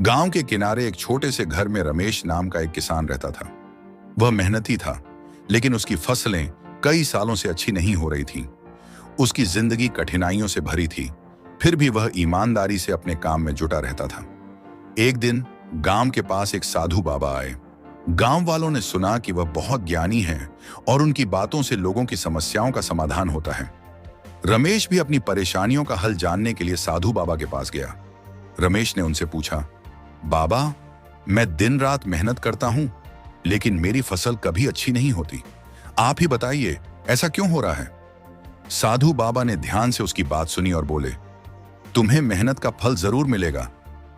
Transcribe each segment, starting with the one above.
गांव के किनारे एक छोटे से घर में रमेश नाम का एक किसान रहता था। वह मेहनती था, लेकिन उसकी फसलें कई सालों से अच्छी नहीं हो रही थीं। उसकी जिंदगी कठिनाइयों से भरी थी, फिर भी वह ईमानदारी से अपने काम में जुटा रहता था। एक दिन गांव के पास एक साधु बाबा आए। गांव वालों ने सुना कि वह बहुत ज्ञानी हैं और उनकी बातों से लोगों की समस्याओं का समाधान होता है। रमेश भी अपनी परेशानियों का हल जानने के लिए साधु बाबा के पास गया। रमेश ने उनसे पूछा, बाबा, मैं दिन रात मेहनत करता हूं, लेकिन मेरी फसल कभी अच्छी नहीं होती। आप ही बताइए, ऐसा क्यों हो रहा है? साधु बाबा ने ध्यान से उसकी बात सुनी और बोले, तुम्हें मेहनत का फल जरूर मिलेगा,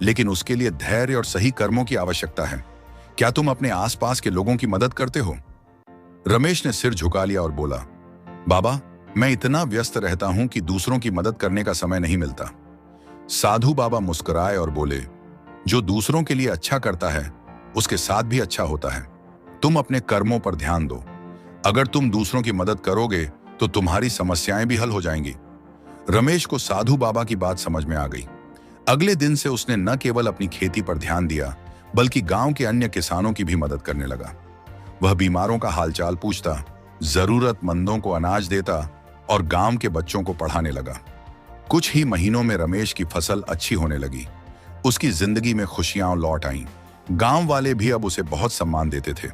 लेकिन उसके लिए धैर्य और सही कर्मों की आवश्यकता है। क्या तुम अपने आसपास के लोगों की मदद करते हो? रमेश ने सिर झुका लिया और बोला, बाबा, मैं इतना व्यस्त रहता हूं कि दूसरों की मदद करने का समय नहीं मिलता। साधु बाबा मुस्कुराए और बोले, जो दूसरों के लिए अच्छा करता है उसके साथ भी अच्छा होता है। तुम अपने कर्मों पर ध्यान दो। अगर तुम दूसरों की मदद करोगे तो तुम्हारी समस्याएं भी हल हो जाएंगी। रमेश को साधु बाबा की बात समझ में आ गई। अगले दिन से उसने न केवल अपनी खेती पर ध्यान दिया, बल्कि गांव के अन्य किसानों की भी मदद करने लगा। वह बीमारों का हालचाल पूछता, जरूरतमंदों को अनाज देता और गांव के बच्चों को पढ़ाने लगा। कुछ ही महीनों में रमेश की फसल अच्छी होने लगी। उसकी जिंदगी में खुशियां लौट आईं। गांव वाले भी अब उसे बहुत सम्मान देते थे।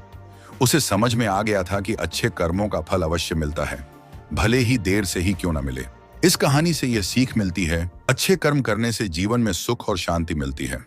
उसे समझ में आ गया था कि अच्छे कर्मों का फल अवश्य मिलता है, भले ही देर से ही क्यों न मिले। इस कहानी से यह सीख मिलती है, अच्छे कर्म करने से जीवन में सुख और शांति मिलती है।